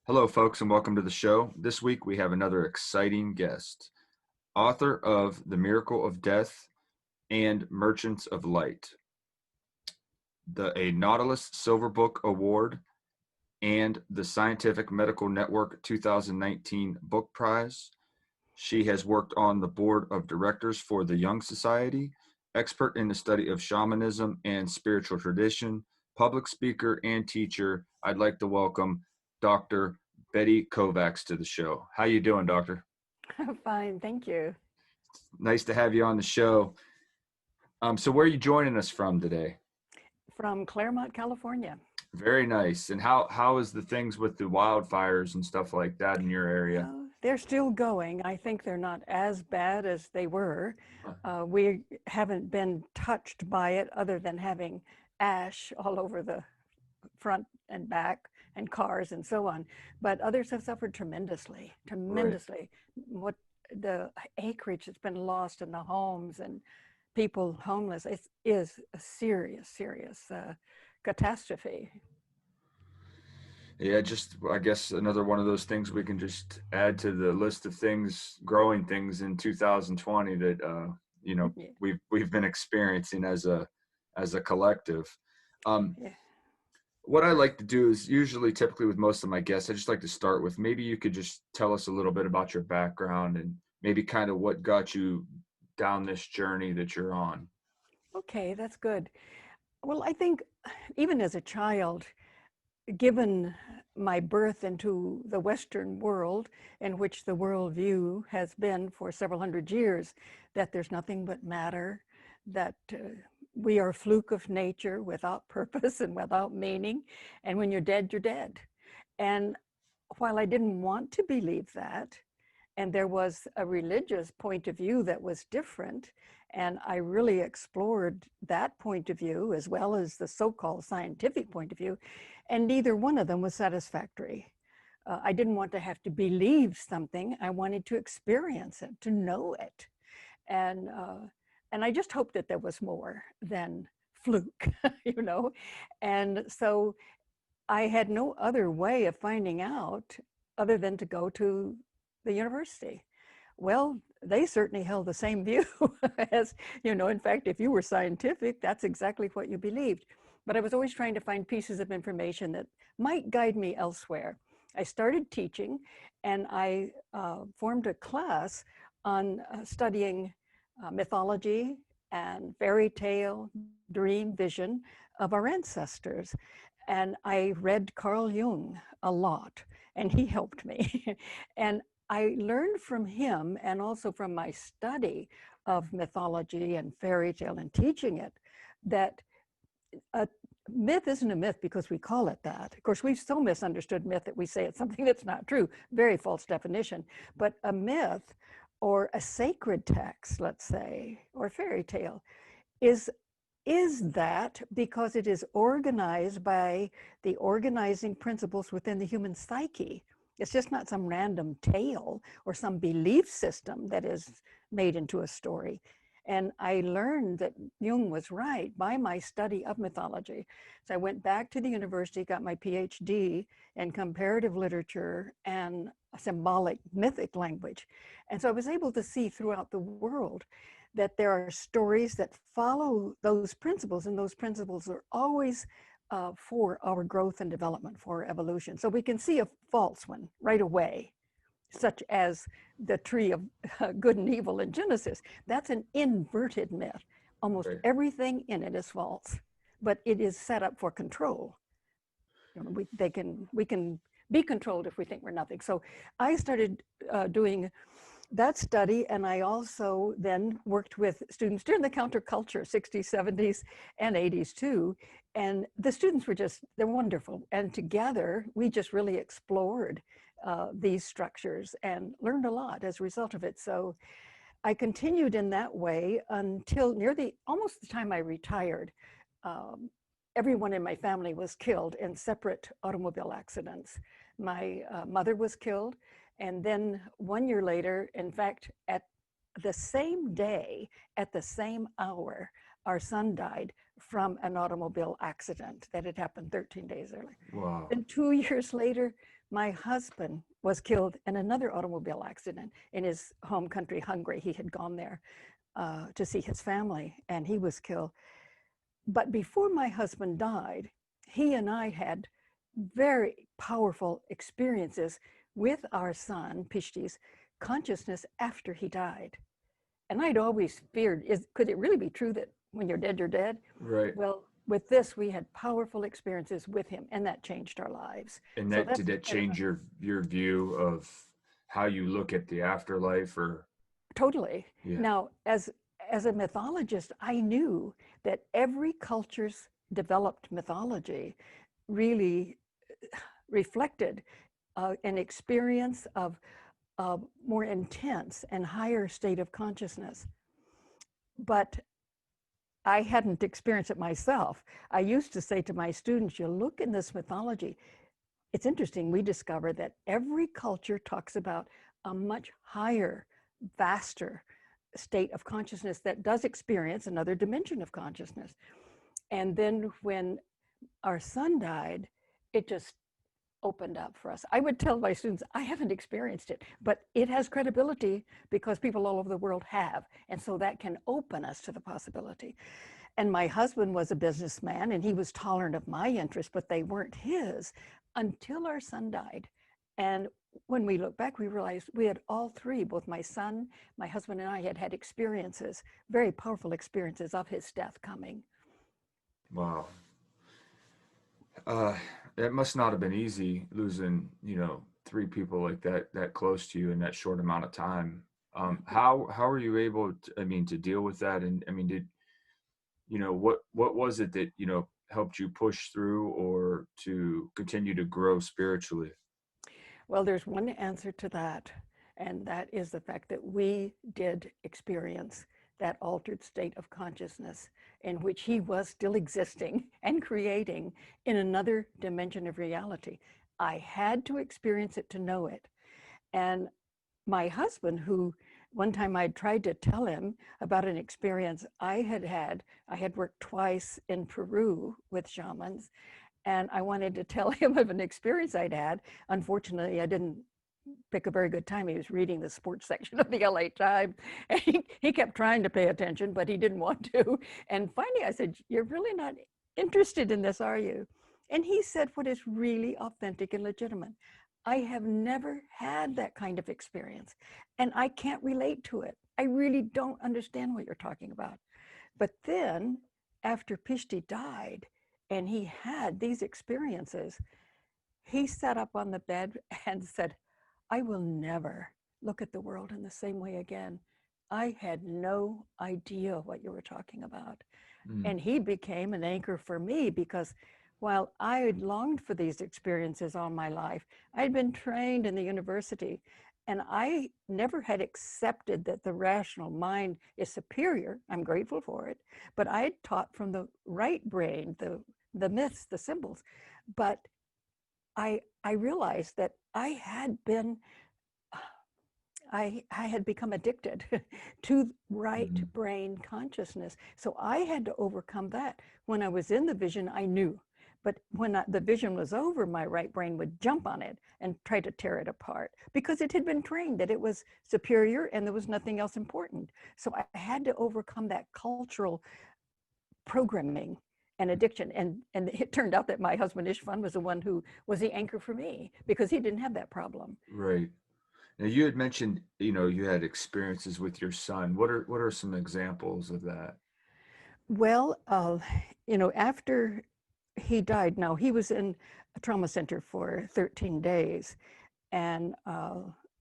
Hello, folks, and welcome to the show. This week we have another exciting guest, author of The Miracle of Death and Merchants of Light, a Nautilus Silver Book Award, and the Scientific Medical Network 2019 Book Prize. She has worked on the board of directors for the Young Society, expert in the study of shamanism and spiritual tradition, public speaker and teacher. I'd like to welcome Dr. Betty Kovacs to the show. How you doing, Doctor? I'm fine, thank you. Nice to have you on the show. So where are you joining us from today? From Claremont, California. Very nice. And how is the things with the wildfires and stuff like that in your area? They're still going. I think they're not as bad as they were. We haven't been touched by it other than having ash all over the front and back and cars and so on. But others have suffered tremendously, tremendously. What the acreage that's been lost in the homes and people homeless is a serious, serious catastrophe. Yeah, just I guess another one of those things we can just add to the list of things, growing things in 2020 that Yeah. we've been experiencing as a collective. Um, Yeah. what I like to do is usually, typically with most of my guests, I just like to start with maybe you could just tell us a little bit about your background and maybe kind of what got you down this journey that you're on. Okay, that's good. Well, I think even as a child, given my birth into the Western world, in which the worldview has been for several hundred years, that there's nothing but matter, that we are a fluke of nature without purpose and without meaning, and when you're dead, you're dead. And while I didn't want to believe that, and there was a religious point of view that was different, and I really explored that point of view as well as the so-called scientific point of view, and neither one of them was satisfactory. I didn't want to have to believe something. I wanted to experience it, to know it. And, uh, and I just hoped that there was more than fluke, you know? And so I had no other way of finding out other than to go to the university. Well, they certainly held the same view as, in fact, if you were scientific, that's exactly what you believed. But I was always trying to find pieces of information that might guide me elsewhere. I started teaching, and I formed a class on studying mythology and fairy tale, dream, vision of our ancestors. And I read Carl Jung a lot, and he helped me. And I learned from him, and also from my study of mythology and fairy tale and teaching it, that a myth isn't a myth because we call it that. Of course, we've so misunderstood myth that we say it's something that's not true. Very false definition. But a myth, or a sacred text, let's say, or fairy tale, is that because it is organized by the organizing principles within the human psyche. It's just not some random tale or some belief system that is made into a story. And I learned that Jung was right by my study of mythology. So I went back to the university, got my PhD in comparative literature and symbolic mythic language. And so I was able to see throughout the world that there are stories that follow those principles, and those principles are always for our growth and development, for evolution. So we can see a false one right away, such as the tree of good and evil in Genesis. That's an inverted myth. Almost Right. everything in it is false, but it is set up for control. We can be controlled if we think we're nothing. So I started doing that study, and I also then worked with students during the counterculture 60s, 70s, and 80s too. And the students they're wonderful. And together, we just really explored these structures and learned a lot as a result of it. So I continued in that way until almost the time I retired. Everyone in my family was killed in separate automobile accidents. My mother was killed, and then 1 year later, in fact, at the same day, at the same hour, our son died from an automobile accident that had happened 13 days earlier. Wow. Then 2 years later, My husband was killed in another automobile accident in his home country, Hungary. He had gone there to see his family, and he was killed. But before my husband died, he and I had very powerful experiences with our son, Pishti's consciousness after he died. And I'd always feared, could it really be true that when you're dead, you're dead? Right. Well, with this, we had powerful experiences with him, and that changed our lives. And So that that's did that kind of change your view of how you look at the afterlife or totally. yeah. Now, as a mythologist, I knew that every culture's developed mythology really reflected an experience of a more intense and higher state of consciousness. But I hadn't experienced it myself. I used to say to my students, you look in this mythology, it's interesting, we discover that every culture talks about a much higher, vaster state of consciousness that does experience another dimension of consciousness. And then when our son died, it just opened up for us. I would tell my students, I haven't experienced it, but it has credibility because people all over the world have. And so that can open us to the possibility. And my husband was a businessman and he was tolerant of my interests, but they weren't his until our son died. And when we look back, we realized we had all three, both my son, my husband, and I had had experiences, very powerful experiences of his death coming. Wow. Uh, it must not have been easy losing, three people like that close to you in that short amount of time. How are you able to, I mean, to deal with that? And I mean, what was it that, helped you push through or to continue to grow spiritually? Well, there's one answer to that, and that is the fact that we did experience that altered state of consciousness in which he was still existing and creating in another dimension of reality. I had to experience it to know it. And my husband, who one time I tried to tell him about an experience I had had, I had worked twice in Peru with shamans, and I wanted to tell him of an experience I'd had. Unfortunately, I didn't pick a very good time. He was reading the sports section of the LA Times, and he kept trying to pay attention, but he didn't want to. And finally, I said, "You're really not interested in this, are you?" And he said what is really authentic and legitimate. I have never had that kind of experience, and I can't relate to it. I really don't understand what you're talking about. But then, after Pishti died, and he had these experiences, he sat up on the bed and said, I will never look at the world in the same way again. I had no idea what you were talking about. Mm, And he became an anchor for me because while I had longed for these experiences all my life, I'd been trained in the university and I never had accepted that the rational mind is superior. I'm grateful for it, but I had taught from the right brain, the myths, the symbols. But I realized that I had become addicted to right mm, brain consciousness. So I had to overcome that. When I was in the vision, I knew. But when the vision was over, my right brain would jump on it and try to tear it apart because it had been trained that it was superior and there was nothing else important. So I had to overcome that cultural programming and addiction. And it turned out that my husband Ishvan was the one who was the anchor for me because he didn't have that problem. right. Now you had mentioned, you had experiences with your son. What are some examples of that? Well, after he died, now he was in a trauma center for 13 days and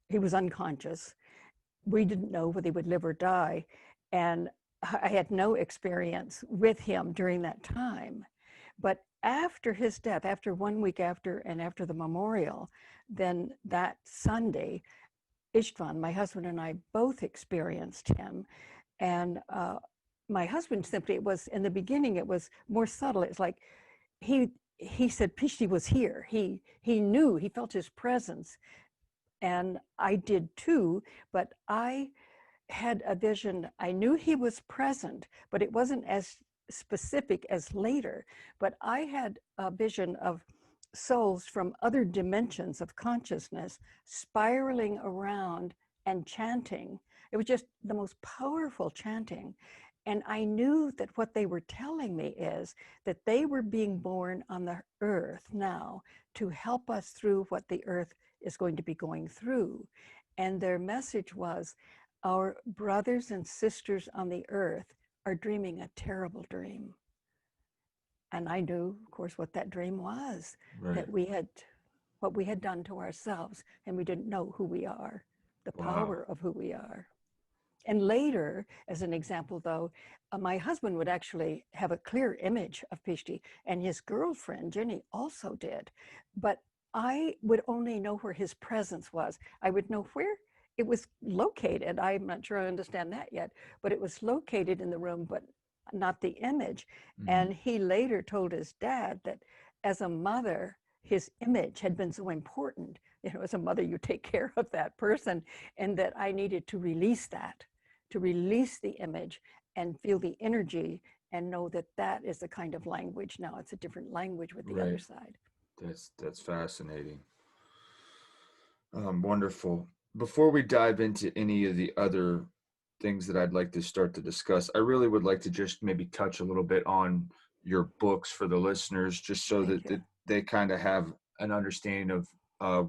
he was unconscious. We didn't know whether he would live or die. And I had no experience with him during that time. But after his death, after 1 week after and after the memorial, then that Sunday, Istvan, my husband and I both experienced him. And my husband simply, it was in the beginning, it was more subtle. It's like he said Pishti was here. He knew, he felt his presence. And I did too, but I had a vision. I knew he was present, but it wasn't as specific as later. But I had a vision of souls from other dimensions of consciousness spiraling around and chanting. It was just the most powerful chanting. And I knew that what they were telling me is that they were being born on the earth now to help us through what the earth is going to be going through. And their message was, our brothers and sisters on the earth are dreaming a terrible dream. And I knew, of course, what that dream was, Right. that we had what we had done to ourselves, and we didn't know who we are, the Wow. power of who we are. And later, as an example, though, my husband would actually have a clear image of Pishti, and his girlfriend, Jenny, also did. But I would only know where his presence was. I would know where it was located. I'm not sure I understand that yet, but it was located in the room, but not the image. Hmm. And he later told his dad that as a mother, his image had been so important. You know, as a mother, you take care of that person, and that I needed to release that, to release the image and feel the energy and know that that is the kind of language. Now it's a different language with the other Right. side. That's fascinating. Wonderful. Before we dive into any of the other things that I'd like to start to discuss, I really would like to just maybe touch a little bit on your books for the listeners, just so Thank that, you. they kind of have an understanding of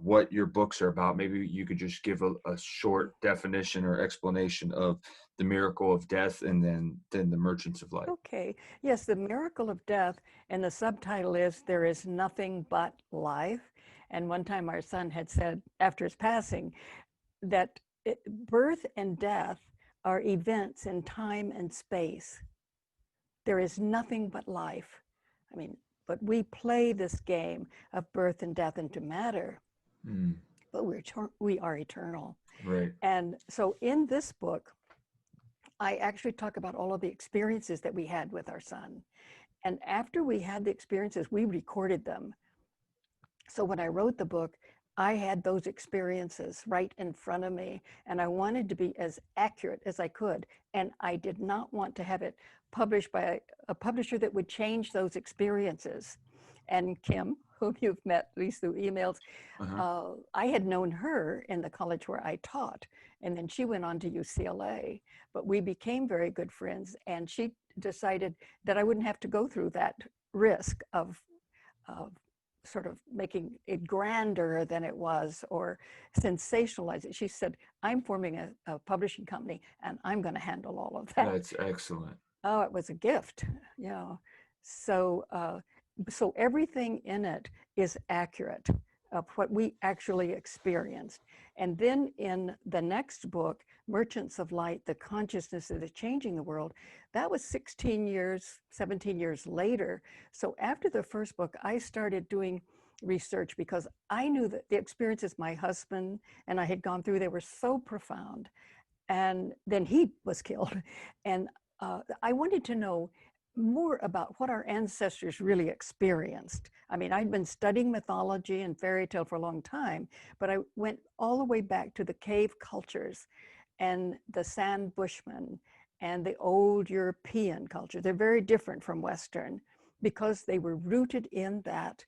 what your books are about. Maybe you could just give a short definition or explanation of the miracle of death, and then the merchants of light. Okay. Yes, the miracle of death, and the subtitle is There is Nothing But Life. And one time our son had said, after his passing, that birth and death are events in time and space. There is nothing but life. I mean, but we play this game of birth and death into matter, Mm, but we are eternal. right. And so in this book, I actually talk about all of the experiences that we had with our son. And after we had the experiences, we recorded them. So when I wrote the book, I had those experiences right in front of me, and I wanted to be as accurate as I could. And I did not want to have it published by a publisher that would change those experiences. And Kim, whom you've met at least through emails, Uh-huh. I had known her in the college where I taught, and then she went on to UCLA. But we became very good friends, and she decided that I wouldn't have to go through that risk of sort of making it grander than it was or sensationalize it. She said, I'm forming a publishing company and I'm going to handle all of that. That's excellent. Oh, it was a gift, you know. So, so everything in it is accurate of what we actually experienced. And then in the next book, Merchants of Light, the consciousness that is changing the world, that was 16 years, 17 years later. So after the first book, I started doing research because I knew that the experiences my husband and I had gone through, they were so profound. And then he was killed. And I wanted to know more about what our ancestors really experienced. I mean, I'd been studying mythology and fairy tale for a long time, but I went all the way back to the cave cultures and the sand bushmen and the old European culture. They're very different from Western because they were rooted in that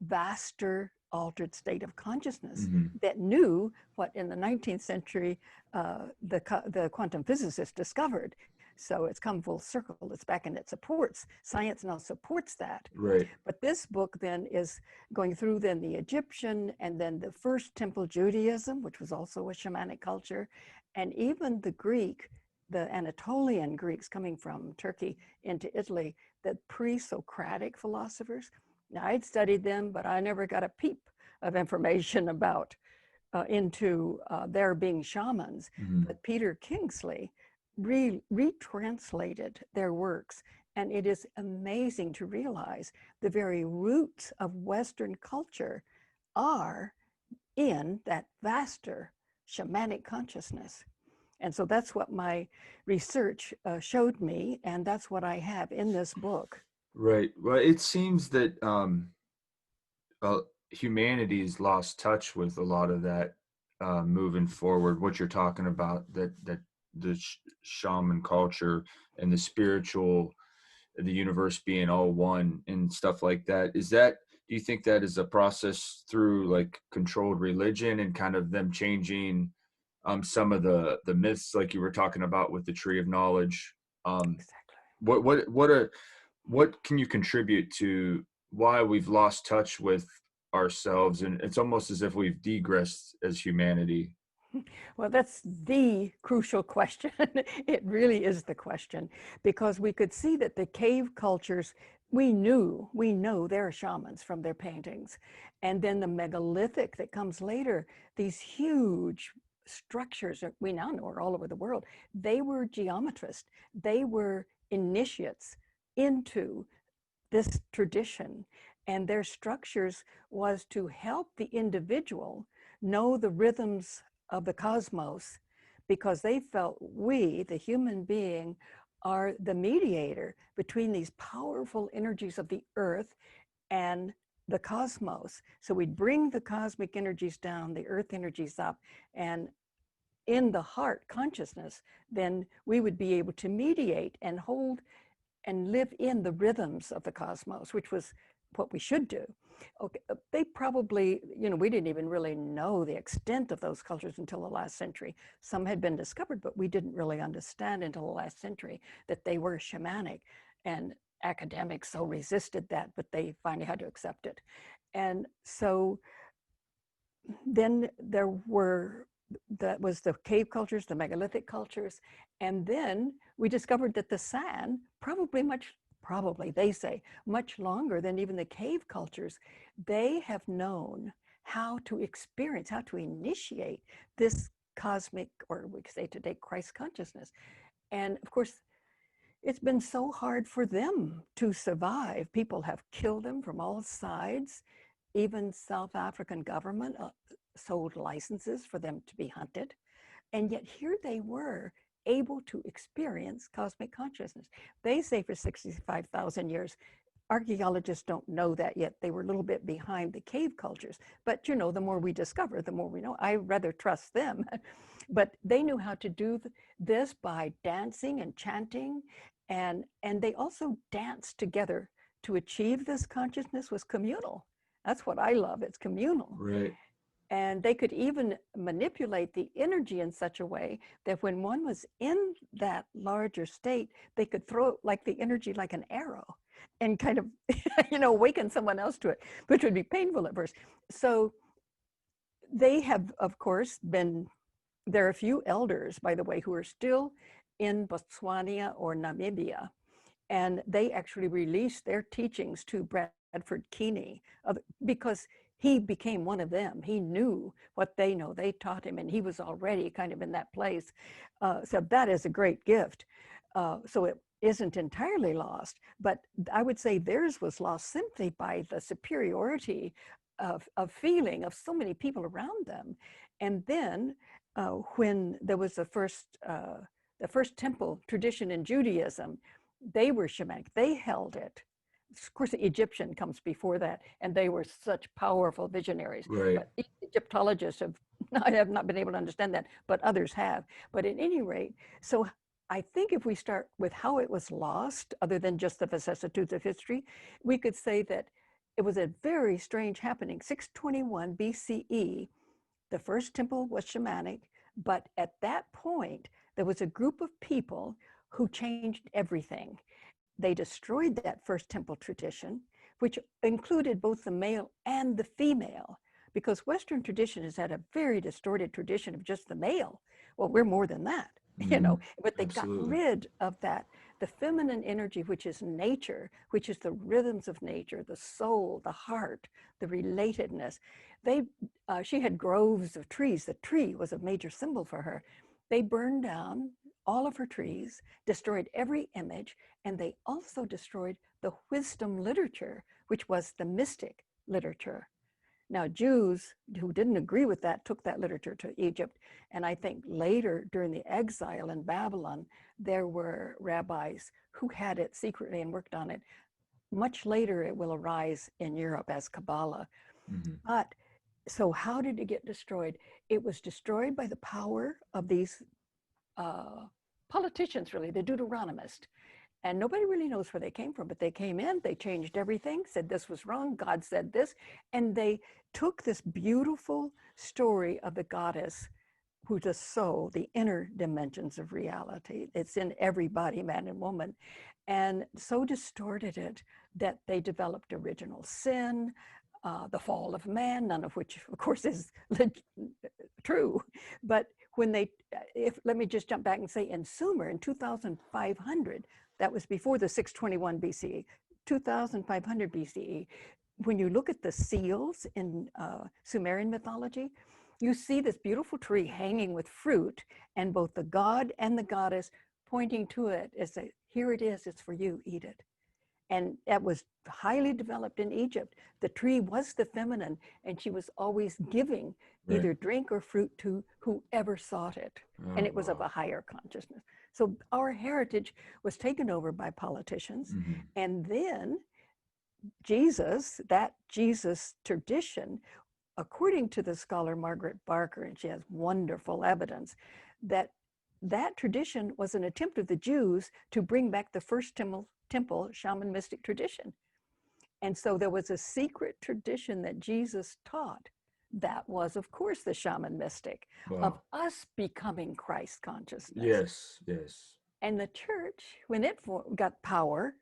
vaster altered state of consciousness Hmm. that knew what in the 19th century the quantum physicists discovered. So it's come full circle. It's back and it supports, science now supports that. Right. But this book then is going through then the Egyptian and then the first temple Judaism, which was also a shamanic culture, and even the Greek, the Anatolian Greeks coming from Turkey into Italy, the pre-Socratic philosophers. Now, I'd studied them, but I never got a peep of information about into their being shamans. Hmm. But Peter Kingsley retranslated their works, and it is amazing to realize the very roots of Western culture are in that vaster shamanic consciousness. And so that's what my research showed me, and that's what I have in this book. Right. Well, it seems that humanity's lost touch with a lot of that moving forward. What you're talking about, that the shaman culture and the spiritual, the universe being all one and stuff like that. Is that do you think that is a process through like controlled religion and kind of them changing some of the myths like you were talking about with the tree of knowledge? Um, Exactly. what can you contribute to why we've lost touch with ourselves, and it's almost as if we've degressed as humanity? Well, that's the crucial question. It really is the question, because we could see that the cave cultures, we know they're shamans from their paintings. And then the megalithic that comes later, these huge structures that we now know are all over the world, they were geometrists, they were initiates into this tradition, and their structures was to help the individual know the rhythms of the cosmos, because they felt we, the human being, are the mediator between these powerful energies of the earth and the cosmos. So we'd bring the cosmic energies down, the earth energies up, and in the heart consciousness, then we would be able to mediate and hold and live in the rhythms of the cosmos, which was what we should do. Okay, they probably, we didn't even really know the extent of those cultures until the last century. Some had been discovered, but we didn't really understand until the last century that they were shamanic. And academics so resisted that, but they finally had to accept it. And so then there were, that was the cave cultures, the megalithic cultures. And then we discovered that the sand, probably they say, much longer than even the cave cultures, they have known how to experience, how to initiate this cosmic, or we could say today, Christ consciousness. And of course, it's been so hard for them to survive. People have killed them from all sides. Even South African government sold licenses for them to be hunted. And yet here they were, able to experience cosmic consciousness. They say for 65,000 years. Archaeologists don't know that yet. They were a little bit behind the cave cultures. But the more we discover, the more we know. I rather trust them. But they knew how to do this by dancing and chanting. And they also danced together to achieve this consciousness. Was communal. That's what I love. It's communal. Right. And they could even manipulate the energy in such a way that when one was in that larger state, they could throw like the energy like an arrow and kind of, awaken someone else to it, which would be painful at first. So they have, of course, there are a few elders, by the way, who are still in Botswana or Namibia, and they actually released their teachings to Bradford Keeney, because he became one of them. He knew what they know. They taught him, and he was already kind of in that place. So that is a great gift. So it isn't entirely lost, but I would say theirs was lost simply by the superiority of feeling of so many people around them. And then when there was the first temple tradition in Judaism, they were shamanic. They held it. Of course, the Egyptian comes before that, and they were such powerful visionaries. Right. But Egyptologists I have not been able to understand that, but others have. But at any rate, so I think if we start with how it was lost, other than just the vicissitudes of history, we could say that it was a very strange happening. 621 BCE, the first temple was shamanic, but at that point, there was a group of people who changed everything. They destroyed that first temple tradition, which included both the male and the female, because Western tradition has had a very distorted tradition of just the male. Well, we're more than that, Mm, but they got absolutely. rid of that. The feminine energy, which is nature, which is the rhythms of nature, the soul, the heart, the relatedness. She had groves of trees. The tree was a major symbol for her. They burned down all of her trees, destroyed every image, and they also destroyed the wisdom literature, which was the mystic literature. Now, Jews who didn't agree with that took that literature to Egypt. And I think later, during the exile in Babylon, there were rabbis who had it secretly and worked on it. Much later, it will arise in Europe as Kabbalah. Hmm. But so, how did it get destroyed? It was destroyed by the power of these uh, politicians, really, the Deuteronomists. And nobody really knows where they came from, but they came in, they changed everything, said this was wrong, God said this, and they took this beautiful story of the goddess who's a soul, the inner dimensions of reality. It's in every body, man and woman, and so distorted it that they developed original sin, the fall of man, none of which, of course, is true. But when they, if let me just jump back and say, in Sumer in 2,500, that was before the 621 BCE, 2,500 BCE. When you look at the seals in Sumerian mythology, you see this beautiful tree hanging with fruit, and both the god and the goddess pointing to it as a, here it is, it's for you, eat it. And that was highly developed in Egypt. The tree was the feminine, and she was always giving Right. either drink or fruit to whoever sought it. And Oh, it was of wow. a higher consciousness. So our heritage was taken over by politicians. Mhm. And then Jesus, that Jesus tradition, according to the scholar Margaret Barker, and she has wonderful evidence, that that tradition was an attempt of the Jews to bring back the first temple shaman mystic tradition. And so there was a secret tradition that Jesus taught that was, of course, the shaman mystic of Wow. us becoming Christ consciousness. Yes, yes. And the church, when it got power,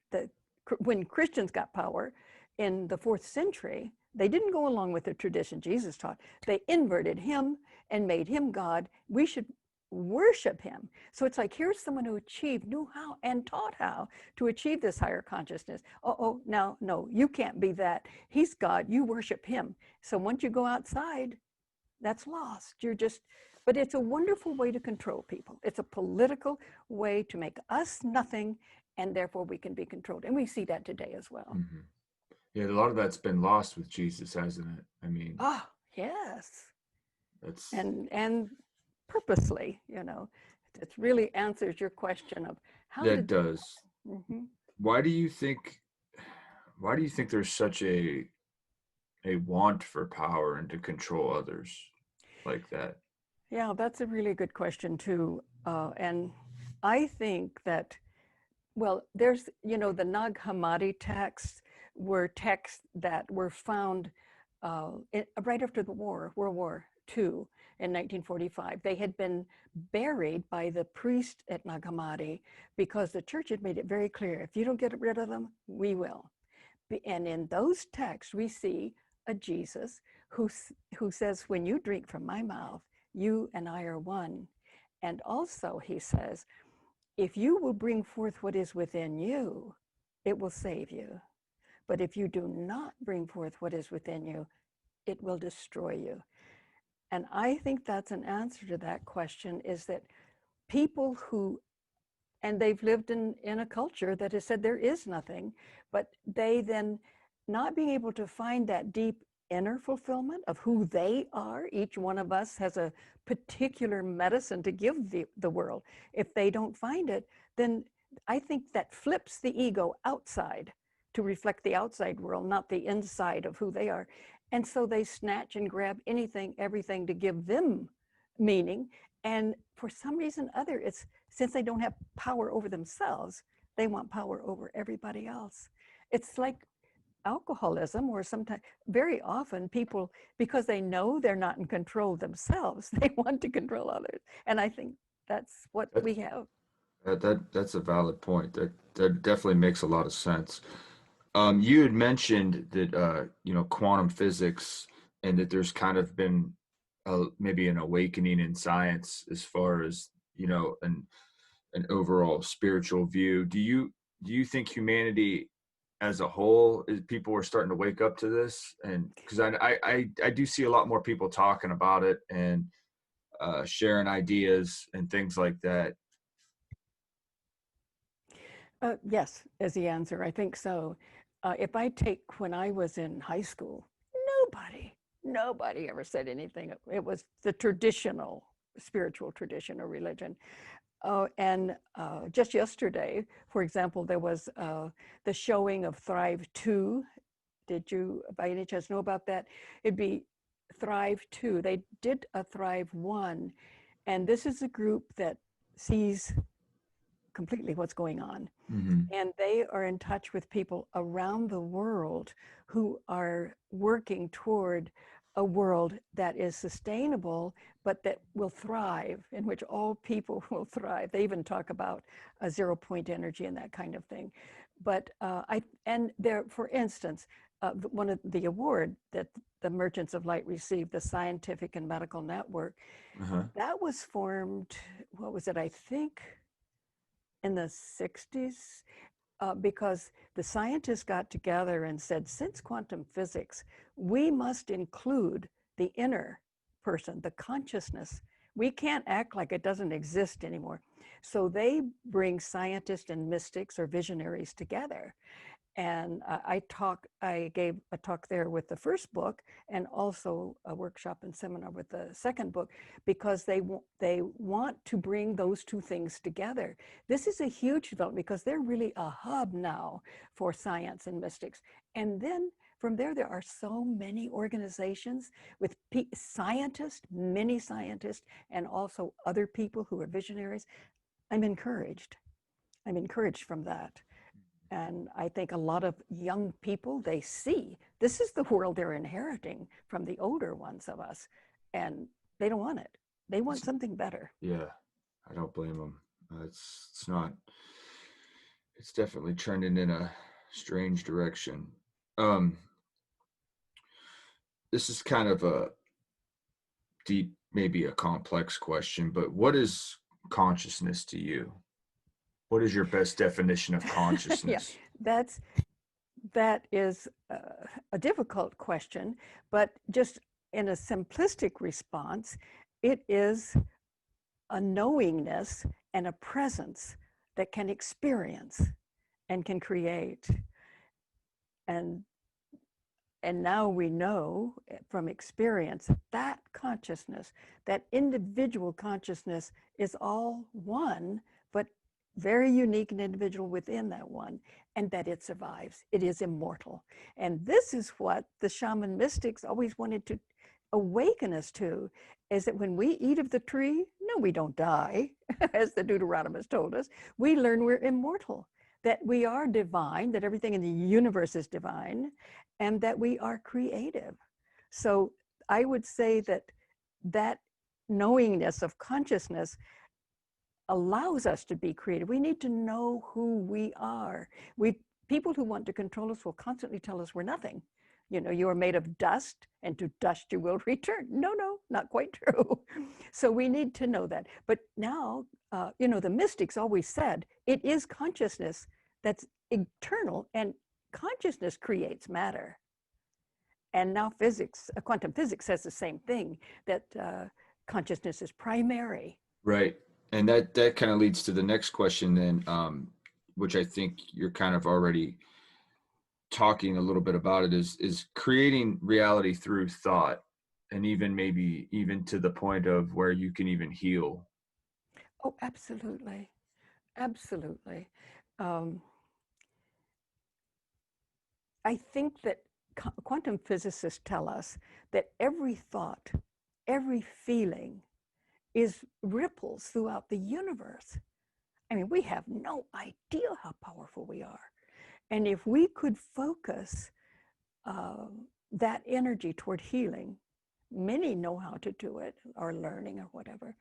when Christians got power in the 4th century, they didn't go along with the tradition Jesus taught. They inverted him and made him God. We should worship him. So it's like, here's someone who achieved, knew how, and taught how to achieve this higher consciousness. Oh, now, no, you can't be that. He's God. You worship him. So once you go outside, that's lost. You're just, but it's a wonderful way to control people. It's a political way to make us nothing, and therefore we can be controlled. And we see that today as well. Hmm. Yeah, a lot of that's been lost with Jesus, hasn't it? I mean, Ah, yes. that's And purposely, you know, it really answers your question of how that did, does. mhm. Why do you think why do you think there's such a want for power and to control others like that? Yeah, that's a really good question too. And I think that, well, there's, you know, the Nag Hammadi texts were texts that were found right after the war, World War II in 1945. They had been buried by the priest at Nag Hammadi because the church had made it very clear, if you don't get rid of them, we will. And in those texts, we see a Jesus who says, when you drink from my mouth, you and I are one. And also, he says, if you will bring forth what is within you, it will save you. But if you do not bring forth what is within you, it will destroy you. And I think that's an answer to that question, is that people who, and they've lived in a culture that has said there is nothing, but they then not being able to find that deep inner fulfillment of who they are. Each one of us has a particular medicine to give the world. If they don't find it, then I think that flips the ego outside to reflect the outside world, not the inside of who they are. And so they snatch and grab anything, everything to give them meaning. And for some reason other, it's since they don't have power over themselves, they want power over everybody else. It's like alcoholism, or sometimes, very often, people, because they know they're not in control themselves, they want to control others. And I think that's what That, we have. that's a valid point. That definitely makes a lot of sense. You had mentioned that quantum physics, and that there's kind of been maybe an awakening in science as far as an overall spiritual view. Do you think humanity as a whole, people are starting to wake up to this? And because I do see a lot more people talking about it and sharing ideas and things like that. Yes, is the answer. I think so. If I take when I was in high school, nobody ever said anything. It was the traditional spiritual tradition or religion. And just yesterday, for example, there was the showing of Thrive 2. Did you by any chance know about that? It'd be Thrive 2. They did a Thrive 1. And this is a group that sees completely what's going on. Mm-hmm. And they are in touch with people around the world who are working toward a world that is sustainable, but that will thrive, in which all people will thrive. They even talk about a 0 point energy and that kind of thing. But and there, for instance, one of the award that the Merchants of Light received, the Scientific and Medical Network, Uh-huh. that was formed, what was it, I think in the 60s, because the scientists got together and said, since quantum physics, we must include the inner person, the consciousness. We can't act like it doesn't exist anymore. So they bring scientists and mystics or visionaries together. And I gave a talk there with the first book, and also a workshop and seminar with the second book, because they want to bring those two things together. This is a huge development because they're really a hub now for science and mystics. And then from there are so many organizations with scientists, many scientists, and also other people who are visionaries. I'm encouraged. I'm encouraged from that. And I think a lot of young people, they see this is the world they're inheriting from the older ones of us, and they don't want it. They want something better. Yeah, I don't blame them. It's not. It's definitely trending in a strange direction. Um, this is kind of a deep, maybe a complex question, but what is consciousness to you? What is your best definition of Yeah, consciousness? that is a difficult question, but just in a simplistic response, it is a knowingness and a presence that can experience and can create. And And now we know from experience that consciousness, that individual consciousness is all one, but very unique and individual within that one, and that it survives. It is immortal. And this is what the shaman mystics always wanted to awaken us to, is that when we eat of the tree, no, we don't die, as the Deuteronomist told us. We learn we're immortal, that we are divine, that everything in the universe is divine, and that we are creative. So I would say that that knowingness of consciousness allows us to be creative. We need to know who we are. People who want to control us will constantly tell us we're nothing. You know, you are made of dust, and to dust you will return. No, not quite true. So we need to know that. But now, the mystics always said it is consciousness that's eternal, and consciousness creates matter. And now quantum physics says the same thing, that consciousness is primary. Right. And that kind of leads to the next question then, which I think you're kind of already talking a little bit about it, is creating reality through thought, and even maybe even to the point of where you can even heal. Oh, absolutely. Absolutely. Um, I think that quantum physicists tell us that every thought, every feeling is ripples throughout the universe. I mean, we have no idea how powerful we are. And if we could focus uh, that energy toward healing, many know how to do it, or learning, or whatever.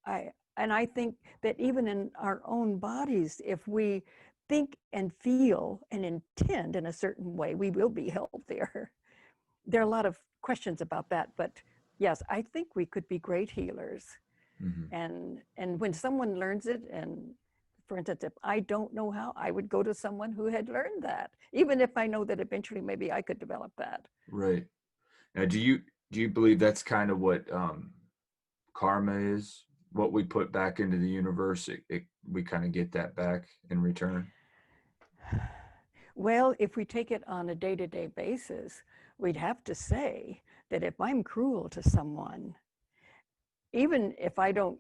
I think that even in our own bodies, if we think and feel and intend in a certain way, we will be healthier. There are a lot of questions about that, but yes, I think we could be great healers. Mm-hmm. And when someone learns it, and for instance, if I don't know how, I would go to someone who had learned that, even if I know that eventually maybe I could develop that. Right. Now, do you believe that's kind of what karma is? What we put back into the universe, we kind of get that back in return. Well, if we take it on a day-to-day basis, we'd have to say that if I'm cruel to someone, even if I don't,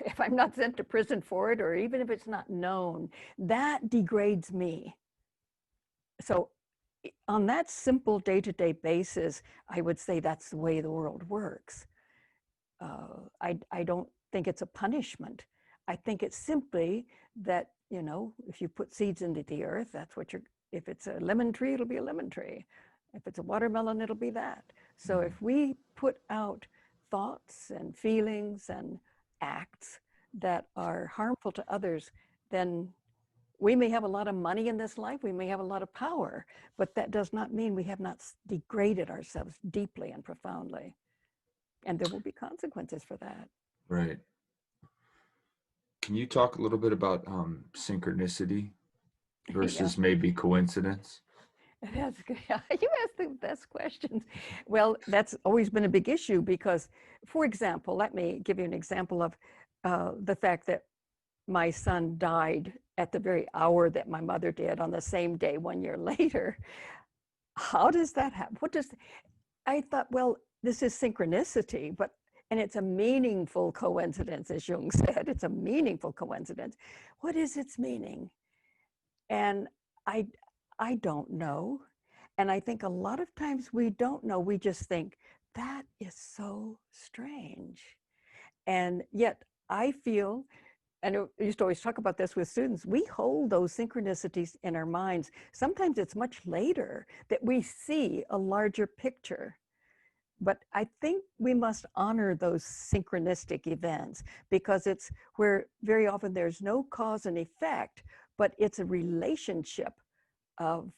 if I'm not sent to prison for it, or even if it's not known, that degrades me. So on that simple day-to-day basis, I would say that's the way the world works. I don't think it's a punishment. I think it's simply that, if you put seeds into the earth, that's what if it's a lemon tree, it'll be a lemon tree. If it's a watermelon, it'll be that. So Mhm. if we put out thoughts and feelings and acts that are harmful to others, then we may have a lot of money in this life, we may have a lot of power, but that does not mean we have not degraded ourselves deeply and profoundly. And there will be consequences for that. Right. Can you talk a little bit about synchronicity Yeah, versus maybe coincidence? that's good. You ask the best questions. Well, that's always been a big issue because, for example, let me give you an example of the fact that my son died at the very hour that my mother did on the same day 1 year later. How does that happen? I thought, well, this is synchronicity, and it's a meaningful coincidence, as Jung said. It's a meaningful coincidence. What is its meaning? And I, I don't know. And I think a lot of times we don't know. We just think that is so strange. And yet I feel, and I used to always talk about this with students, we hold those synchronicities in our minds. Sometimes it's much later that we see a larger picture. But I think we must honor those synchronistic events because it's where very often there's no cause and effect, but it's a relationship of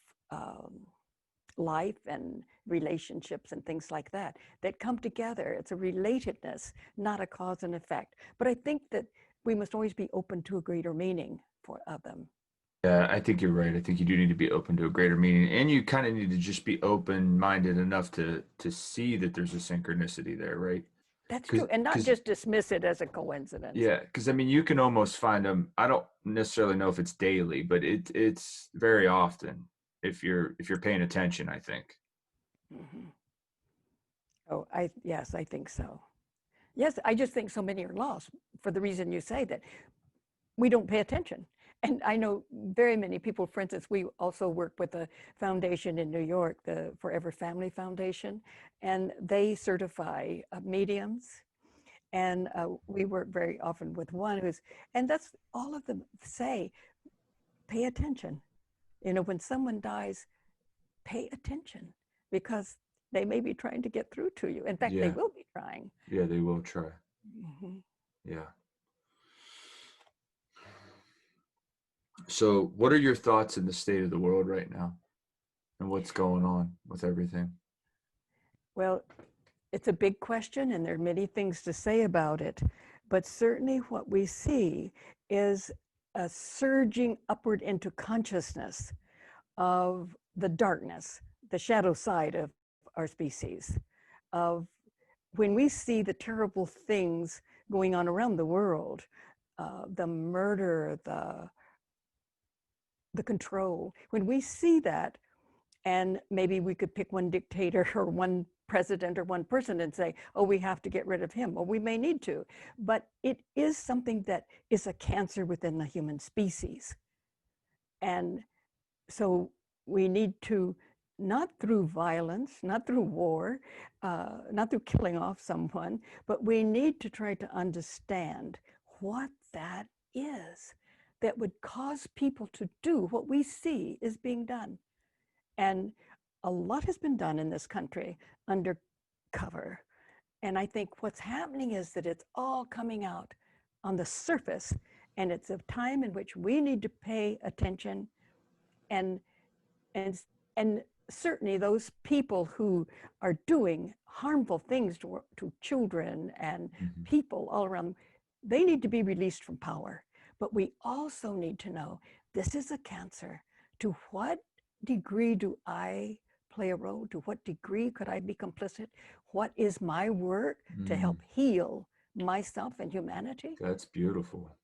life and relationships and things like that that come together. It's a relatedness, not a cause and effect. But I think that we must always be open to a greater meaning of them. Yeah, I think you're right. I think you do need to be open to a greater meaning, and you kind of need to just be open-minded enough to see that there's a synchronicity there, right? That's Because true. And not because just dismiss it as a coincidence. yeah, because I mean, you can almost find them. I don't necessarily know if it's daily, but it's very often if you're paying attention, I think. Mm-hmm. Oh, yes, I think so. Yes, I just think so many are lost for the reason you say that we don't pay attention. And I know very many people, for instance, we also work with a foundation in New York, the Forever Family Foundation, and they certify mediums. And we work very often with one and that's all of them say, pay attention. When someone dies, pay attention because they may be trying to get through to you. In fact, they Yeah, will be trying. yeah, they will try. Mhm. Yeah. So, what are your thoughts in the state of the world right now and what's going on with everything? Well, it's a big question, and there are many things to say about it. But certainly, what we see is a surging upward into consciousness of the darkness, the shadow side of our species, of when we see the terrible things going on around the world, the murder, the control, when we see that, and maybe we could pick one dictator or one president or one person and say, oh, we have to get rid of him. Well, we may need to, but it is something that is a cancer within the human species. And so we need to, not through violence, not through war, not through killing off someone, but we need to try to understand what that is that would cause people to do what we see is being done. And a lot has been done in this country undercover. And I think what's happening is that it's all coming out on the surface. And it's a time in which we need to pay attention and and and certainly those people who are doing harmful things to children and Mhm. people all around, they need to be released from power. But we also need to know this is a cancer. To what degree do I play a role? To what degree could I be complicit? What is my work to Mm, help heal myself and humanity? that's beautiful.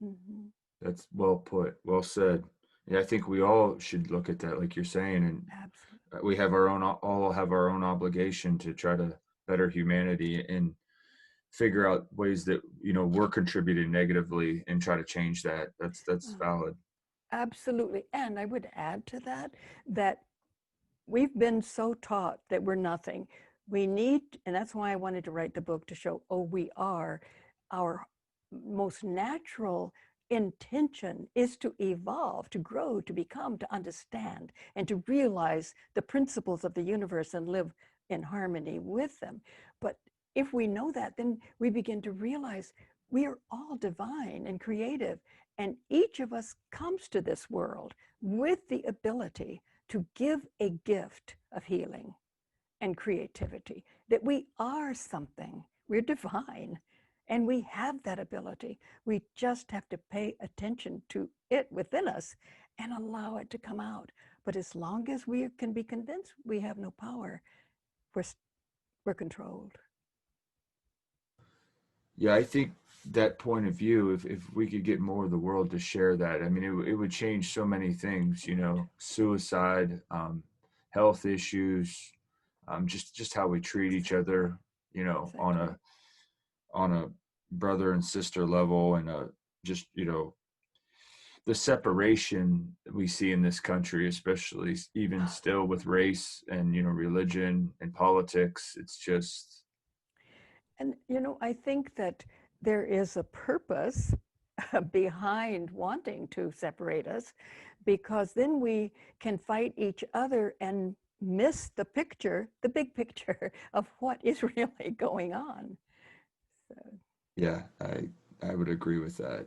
Mm-hmm. That's well put, well said. Yeah, I think we all should look at that, like you're saying, and Absolutely. we have our own, all have our own obligation to try to better humanity and figure out ways that we're contributing negatively and try to change that. That's valid. Absolutely. And I would add to that that we've been so taught that we're nothing. We need, and that's why I wanted to write the book to show, oh, we are our most natural intention is to evolve, to grow, to become, to understand, and to realize the principles of the universe and live in harmony with them. But if we know that, then we begin to realize we are all divine and creative, and each of us comes to this world with the ability to give a gift of healing and creativity, that we are something, we're divine, and we have that ability. We just have to pay attention to it within us and allow it to come out. But as long as we can be convinced we have no power, we're, we're controlled. Yeah, I think that point of view, if we could get more of the world to share that, I mean, it would change so many things, you Right. know, suicide, health issues, just how we treat each Exactly. other, you know, Exactly. on a brother and sister level, and just, you know, the separation we see in this country, especially even still with race and, you know, religion and politics. It's just, And, I think that there is a purpose behind wanting to separate us, because then we can fight each other and miss the picture, the big picture of what is really going on. So, yeah, I would agree with that.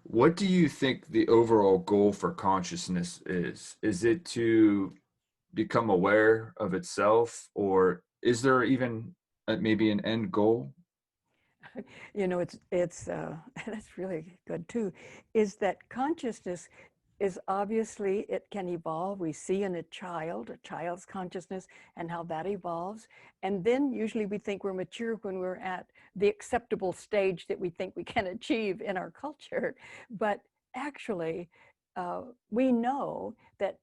What do you think the overall goal for consciousness is? Is it to become aware of itself, or is there even maybe an end goal? it's that's really good too, is that consciousness is obviously, it can evolve. We see in a child's consciousness and how that evolves. And then usually we think we're mature when we're at the acceptable stage that we think we can achieve in our culture. But actually, we know that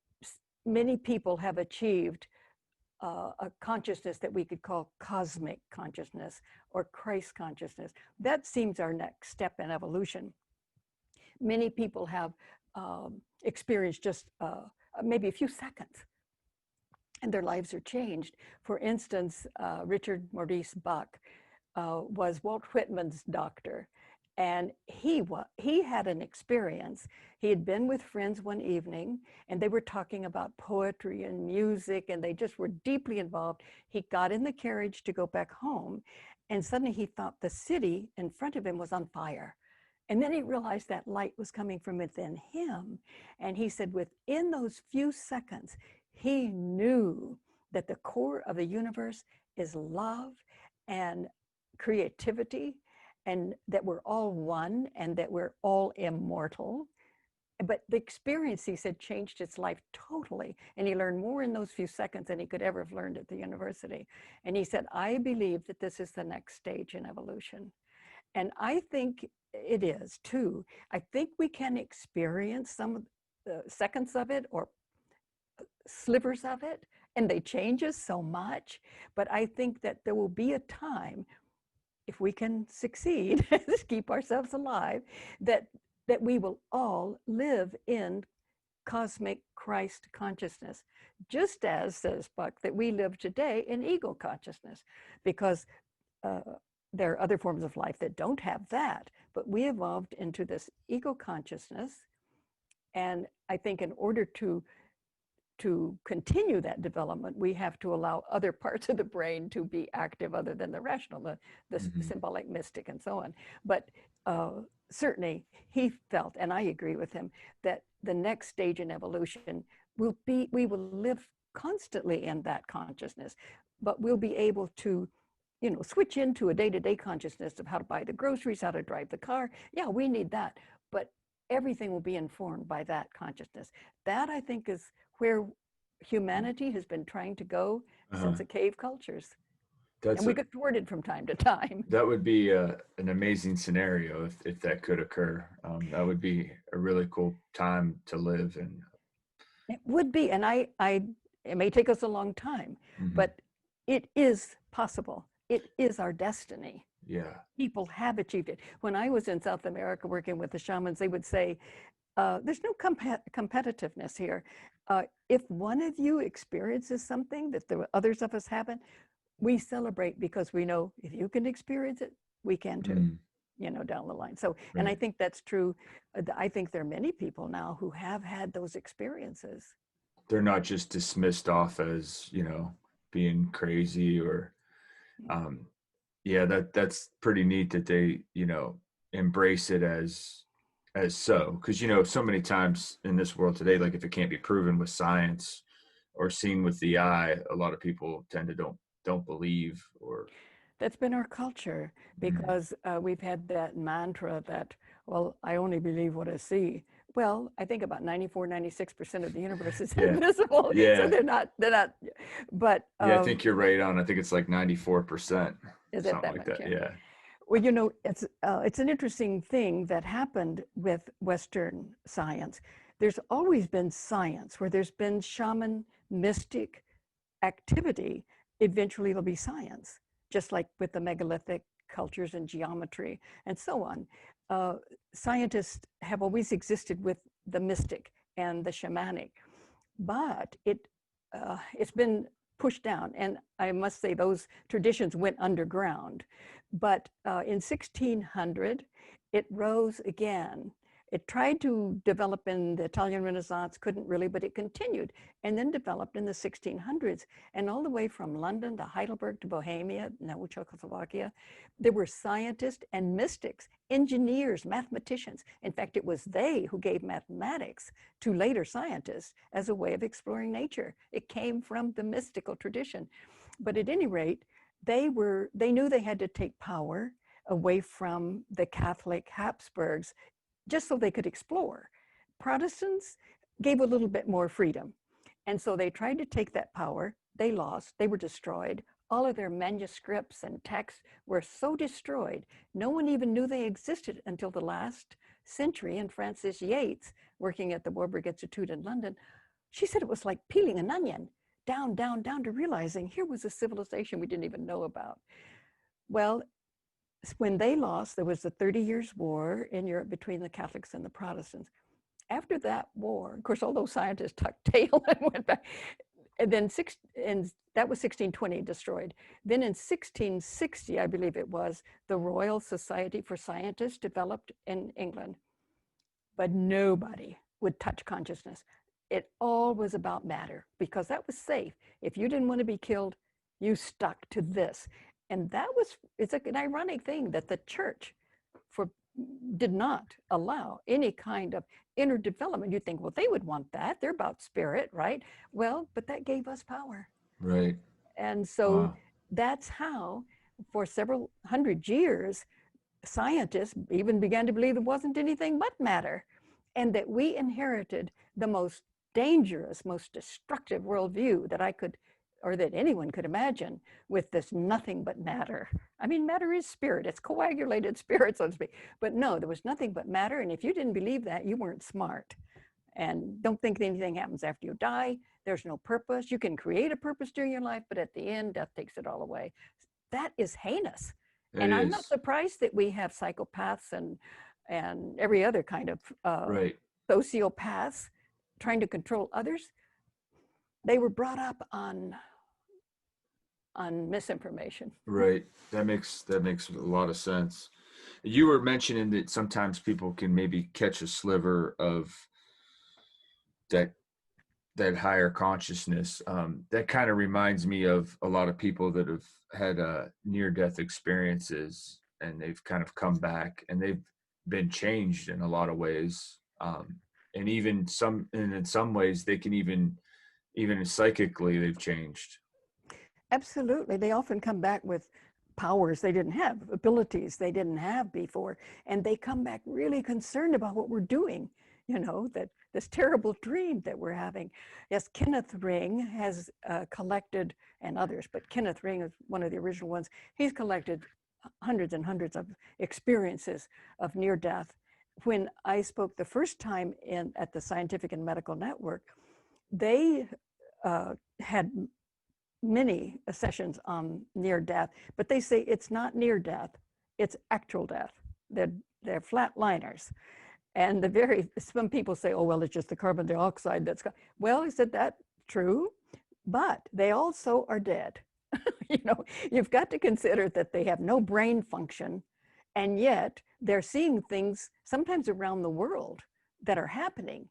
many people have achieved a consciousness that we could call cosmic consciousness or Christ consciousness. That seems our next step in evolution. Many people have experienced just maybe a few seconds, and their lives are changed. For instance, Richard Maurice Bach was Walt Whitman's doctor, and he had an experience. He had been with friends one evening, and they were talking about poetry and music, and they just were deeply involved. He got in the carriage to go back home, and suddenly he thought the city in front of him was on fire. And then he realized that light was coming from within him. And he said, within those few seconds, he knew that the core of the universe is love and creativity, and that we're all one and that we're all immortal. But the experience, he said, changed his life totally. And he learned more in those few seconds than he could ever have learned at the university. And he said, I believe that this is the next stage in evolution. And I think it is too. I think we can experience some of the seconds of it or slivers of it, and they change us so much. But I think that there will be a time, if we can succeed, keep ourselves alive, that we will all live in cosmic Christ consciousness, just as, says Buck, that we live today in ego consciousness, because uh, there are other forms of life that don't have that, but we evolved into this ego consciousness. And I think in order to continue that development, we have to allow other parts of the brain to be active other than the rational, the Hmm. symbolic, mystic, and so on. But certainly he felt, and I agree with him, that the next stage in evolution we will live constantly in that consciousness, but we'll be able to, switch into a day-to-day consciousness of how to buy the groceries, how to drive the car. Yeah, we need that. But everything will be informed by that consciousness. That, I think, is where humanity has been trying to go Uh-huh. since the cave cultures. And That's we get thwarted from time to time. that would be an amazing scenario if that could occur. That would be a really cool time to live in. It would be, and it may take us a long time, Hmm. but it is possible. It is our destiny. Yeah. People have achieved it. When I was in South America working with the shamans, they would say, there's no competitiveness here. If one of you experiences something that the others of us haven't, we celebrate because we know if you can experience it, we can too. Mm. down the line. So, and I Right. think that's true. I think there are many people now who have had those experiences. They're not just dismissed off as, being crazy or um yeah, that's pretty neat that they, embrace it as so, because so many times in this world today, like if it can't be proven with science or seen with the eye, a lot of people tend to don't believe or That's been our culture mm, because we've had that mantra that, well, I only believe what I see. Well, I think about 94, 96% of the universe is yeah, invisible. So yeah, they're not, but yeah. I think you're right on. I think it's like 94%, is it something that like much? that. Yeah. Yeah, Well, it's an interesting thing that happened with Western science. There's always been science where there's been shaman mystic activity. Eventually, it'll be science, just like with the megalithic cultures and geometry and so on. Uh, Scientists have always existed with the mystic and the shamanic, but it's been pushed down. And I must say those traditions went underground. But in 1600, it rose again. It tried to develop in the Italian Renaissance, couldn't really, but it continued and then developed in the 1600s. And all the way from London to Heidelberg to Bohemia, now Czechoslovakia, there were scientists and mystics, engineers, mathematicians. In fact, it was they who gave mathematics to later scientists as a way of exploring nature. It came from the mystical tradition. But at any rate, they knew they had to take power away from the Catholic Habsburgs just so they could explore. Protestants gave a little bit more freedom. And so they tried to take that power. They lost, they were destroyed. All of their manuscripts and texts were so destroyed, no one even knew they existed until the last century. And Frances Yates, working at the Warburg Institute in London, she said it was like peeling an onion down, down, down to realizing here was a civilization we didn't even know about. Well, when they lost, there was the 30 Years' War in Europe between the Catholics and the Protestants. After that war, of course, all those scientists tucked tail and went back. And then and that was 1620 destroyed. Then in 1660, I believe it was, the Royal Society for Scientists developed in England, but nobody would touch consciousness. It all was about matter because that was safe. If you didn't want to be killed, you stuck to this. And it's an ironic thing that the church for did not allow any kind of inner development. You'd think, well, they would want that. They're about spirit, right? Well, but that gave us power. right. And so Wow. that's how, for several hundred years, scientists even began to believe there wasn't anything but matter, and that we inherited the most dangerous, most destructive worldview that I could, or that anyone could imagine, with this nothing but matter. I mean, matter is spirit, it's coagulated spirit, so to speak. But no, there was nothing but matter, and if you didn't believe that, you weren't smart. And don't think anything happens after you die. There's no purpose. You can create a purpose during your life, but at the end, death takes it all away. That is heinous. It And I'm not is. surprised that we have psychopaths and every other kind of Right. sociopaths trying to control others. They were brought up on misinformation. Right. That makes a lot of sense. You were mentioning that sometimes people can maybe catch a sliver of that that higher consciousness. That kind of reminds me of a lot of people that have had near death experiences and they've kind of come back and they've been changed in a lot of ways. And in some ways they can even psychically they've changed. Absolutely. They often come back with powers they didn't have, abilities they didn't have before. And they come back really concerned about what we're doing, that this terrible dream that we're having. Yes, Kenneth Ring has collected, and others, but Kenneth Ring is one of the original ones. He's collected hundreds and hundreds of experiences of near death. When I spoke the first time at the Scientific and Medical Network, they had many sessions on near death, but they say it's not near death, it's actual death. They're flatliners. And some people say, oh, well, it's just the carbon dioxide that's, well, I said that's true, but they also are dead. You've got to consider that they have no brain function And yet they're seeing things sometimes around the world that are happening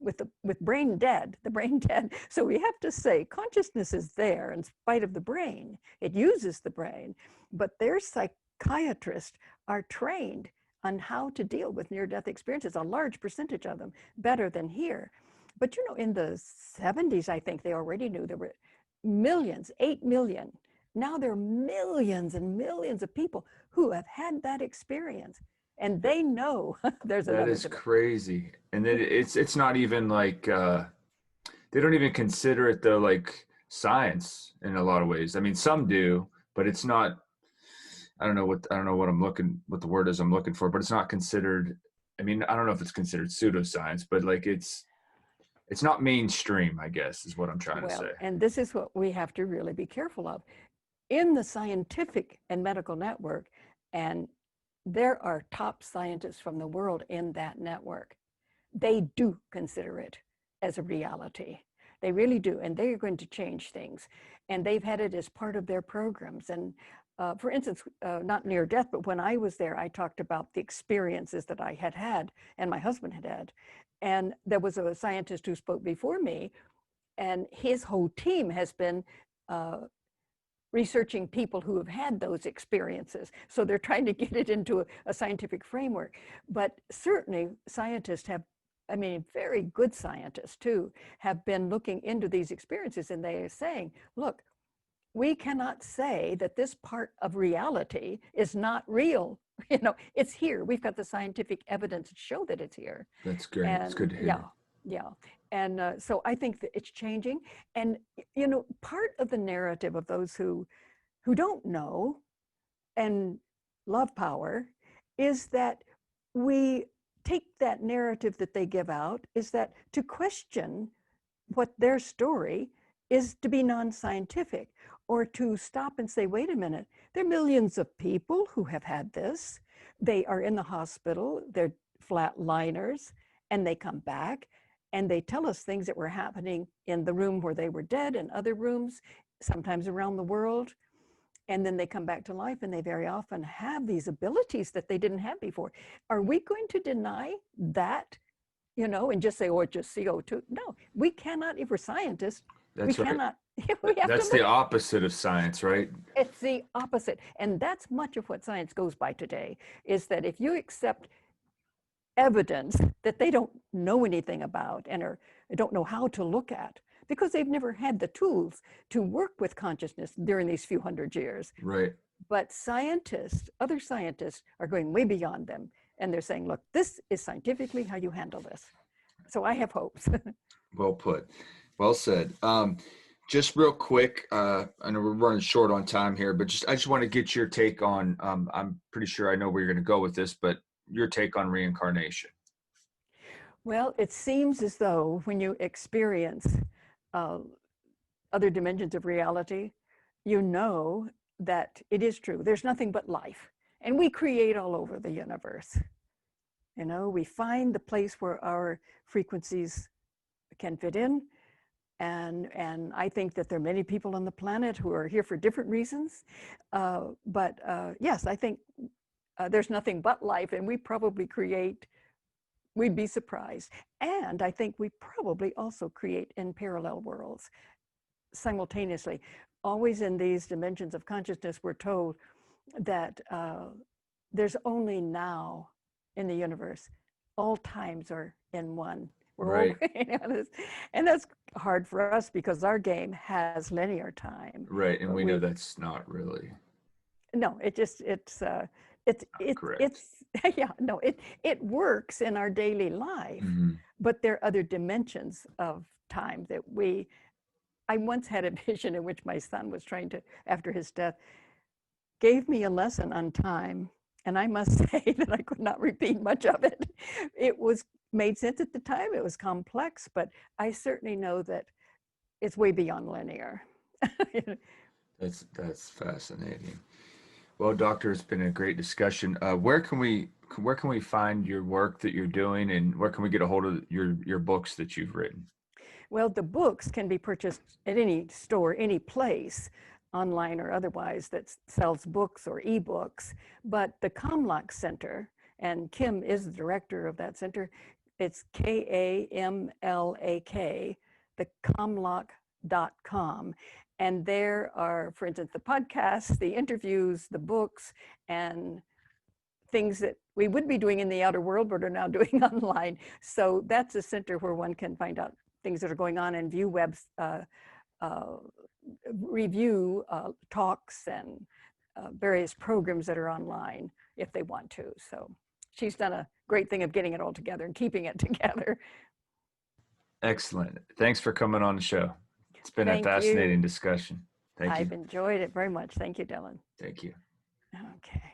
with with brain dead, the brain dead. So we have to say consciousness is there in spite of the brain. It uses the brain, but their psychiatrists are trained on how to deal with near-death experiences, a large percentage of them, better than here. But you know, in the 70s, I think they already knew there were millions, 8 million. Now there are millions and millions of people who have had that experience, and they know there's That another is dimension. crazy. And then it's not even like they don't even consider it though like science in a lot of ways. I mean, some do, but it's not. I don't know what what the word is I'm looking for, but it's not considered. I mean, I don't know if it's considered pseudoscience, but like it's not mainstream, I guess, is what I'm trying to say. Well, and this is what we have to really be careful of. In the scientific and medical network, and there are top scientists from the world in that network, they do consider it as a reality. They really do, and they are going to change things. And they've had it as part of their programs. And for instance, not near death, but when I was there, I talked about the experiences that I had had and my husband had had. And there was a scientist who spoke before me, and his whole team has been uh, researching people who have had those experiences. So they're trying to get it into a scientific framework. But certainly scientists have, I mean, very good scientists too, have been looking into these experiences, and they are saying, look, we cannot say that this part of reality is not real. You know, it's here. We've got the scientific evidence to show that it's here. That's great. It's And good to yeah, hear. yeah. And so I think that it's changing. And, you know, part of the narrative of those who don't know and love power is that we take that narrative that they give out is that to question what their story is to be non-scientific, or to stop and say, wait a minute, there are millions of people who have had this. They are in the hospital, they're flatliners, and they come back and they tell us things that were happening in the room where they were dead and other rooms, sometimes around the world. And then they come back to life, and they very often have these abilities that they didn't have before. Are we going to deny that, you know, and just say, oh, it's just CO2? No, we cannot. If we're scientists, we That's right. cannot. We have to That's the look. opposite of science, right? It's the opposite. And that's much of what science goes by today, is that if you accept evidence that they don't know anything about and don't know how to look at, because they've never had the tools to work with consciousness during these few hundred years. Right. But scientists, other scientists, are going way beyond them. And they're saying, look, this is scientifically how you handle this. So I have hopes. Well put. Well said. Just real quick, I know we're running short on time here, but I just want to get your take on. I'm pretty sure I know where you're going to go with this, but your take on reincarnation. Well, it seems as though when you experience uh, other dimensions of reality, you know that it is true. There's nothing but life. And we create all over the universe. You know, we find the place where our frequencies can fit in. And I think that there are many people on the planet who are here for different reasons. But yes, I think there's nothing but life, and we probably create, we'd be surprised. And I think we probably also create in parallel worlds simultaneously. Always in these dimensions of consciousness, we're told that there's only now in the universe. All times are in one. We're all, Right. and that's hard for us because our game has linear time. Right. And But we know we, that's not really no, it just, correct. it's, yeah, no, it works in our daily life, Hmm. but there are other dimensions of time that I once had a vision in which my son was trying to, after his death, gave me a lesson on time. And I must say that I could not repeat much of it. It was made sense at the time. It was complex, but I certainly know that it's way beyond linear. That's fascinating. Well, doctor, it's been a great discussion. Where can we find your work that you're doing, and where can we get a hold of your books that you've written? Well, the books can be purchased at any store, any place. online or otherwise, that sells books or ebooks. But the Kamlak Center, and Kim is the director of that center, it's KAMLAK, the Kamlak.com. And there are, for instance, the podcasts, the interviews, the books, and things that we would be doing in the outer world but are now doing online. So that's a center where one can find out things that are going on and view review talks and various programs that are online if they want to. So she's done a great thing of getting it all together and keeping it together. Excellent. Thanks for coming on the show. It's been a Thank fascinating you. discussion. Thank you. I've enjoyed it very much. Thank you, Dylan. Thank you. Okay.